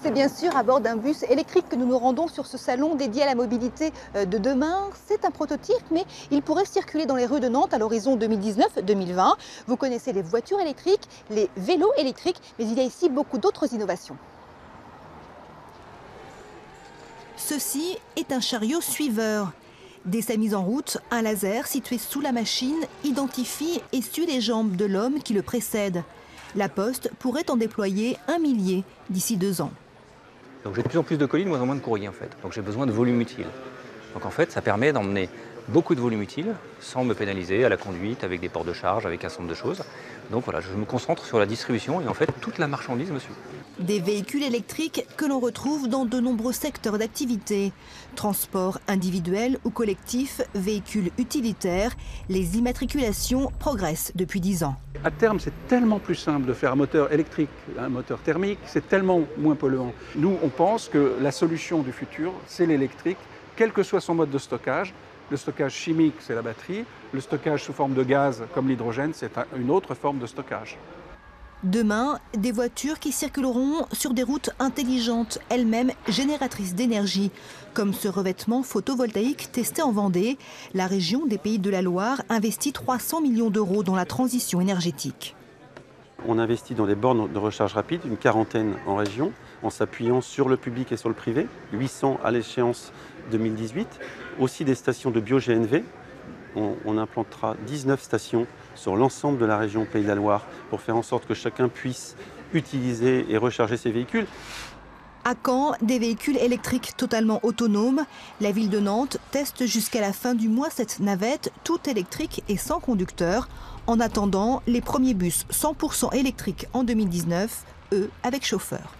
C'est bien sûr à bord d'un bus électrique que nous nous rendons sur ce salon dédié à la mobilité de demain. C'est un prototype, mais il pourrait circuler dans les rues de Nantes à l'horizon 2019-2020. Vous connaissez les voitures électriques, les vélos électriques, mais il y a ici beaucoup d'autres innovations. Ceci est un chariot suiveur. Dès sa mise en route, un laser situé sous la machine identifie et suit les jambes de l'homme qui le précède. La Poste pourrait en déployer 1 millier d'ici 2 ans. Donc j'ai de plus en plus de colis, de moins en moins de courrier en fait. Donc j'ai besoin de volume utile. Donc en fait, ça permet d'emmener beaucoup de volume utile sans me pénaliser à la conduite, avec des ports de charge, avec un certain nombre de choses. Donc voilà, je me concentre sur la distribution et en fait, toute la marchandise me suit. Des véhicules électriques que l'on retrouve dans de nombreux secteurs d'activité. Transport individuel ou collectif, véhicules utilitaires, les immatriculations progressent depuis 10 ans. À terme, c'est tellement plus simple de faire un moteur électrique, un moteur thermique, c'est tellement moins polluant. Nous, on pense que la solution du futur, c'est l'électrique, quel que soit son mode de stockage. Le stockage chimique, c'est la batterie. Le stockage sous forme de gaz, comme l'hydrogène, c'est une autre forme de stockage. Demain, des voitures qui circuleront sur des routes intelligentes, elles-mêmes génératrices d'énergie. Comme ce revêtement photovoltaïque testé en Vendée, la région des Pays de la Loire investit 300 millions d'euros dans la transition énergétique. On investit dans des bornes de recharge rapide, une quarantaine en région, en s'appuyant sur le public et sur le privé, 800 à l'échéance 2018. Aussi des stations de bio-GNV. On implantera 19 stations sur l'ensemble de la région Pays de la Loire pour faire en sorte que chacun puisse utiliser et recharger ses véhicules. À Caen, des véhicules électriques totalement autonomes. La ville de Nantes teste jusqu'à la fin du mois cette navette, toute électrique et sans conducteur. En attendant, les premiers bus 100% électriques en 2019, eux avec chauffeur.